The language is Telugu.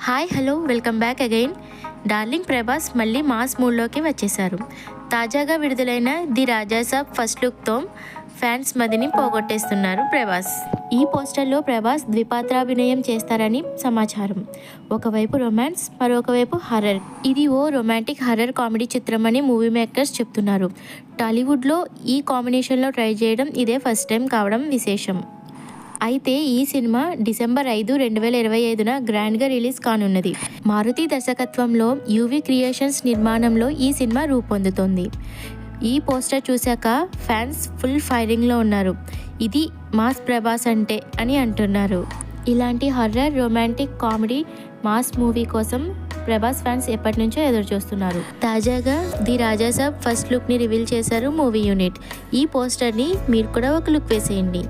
Hi hello welcome back again. Darling Prabhas మళ్ళీ మాస్ మూడ్లోకి వచ్చేశారు. తాజాగా విడుదలైన ది రాజాసాబ్ ఫస్ట్ లుక్తో ఫ్యాన్స్ మదిని పోగొట్టేస్తున్నారు ప్రభాస్. ఈ పోస్టర్లో ప్రభాస్ ద్విపాత్రాభినయం చేస్తారని సమాచారం. ఒకవైపు రొమాన్స్, మరొకవైపు హర్రర్. ఇది ఓ రొమాంటిక్ హర్రర్ కామెడీ చిత్రం అని మూవీ మేకర్స్ చెప్తున్నారు. టాలీవుడ్లో ఈ కాంబినేషన్లో ట్రై చేయడం ఇదే ఫస్ట్ టైం కావడం విశేషం. అయితే ఈ సినిమా డిసెంబర్ 5, 2025న గ్రాండ్గా రిలీజ్ కానున్నది. మారుతి దర్శకత్వంలో యూవీ క్రియేషన్స్ నిర్మాణంలో ఈ సినిమా రూపొందుతోంది. ఈ పోస్టర్ చూశాక ఫ్యాన్స్ ఫుల్ ఫైరింగ్లో ఉన్నారు. ఇది మాస్ ప్రభాస్ అంటే అని అంటున్నారు. ఇలాంటి horror, romantic, comedy mass movie కోసం ప్రభాస్ ఫ్యాన్స్ ఎప్పటి నుంచో ఎదురు చూస్తున్నారు. తాజాగా ది రాజాసాబ్ ఫస్ట్ లుక్ని రివీల్ చేశారు మూవీ యూనిట్. ఈ పోస్టర్ని మీరు కూడా ఒక లుక్ వేసేయండి.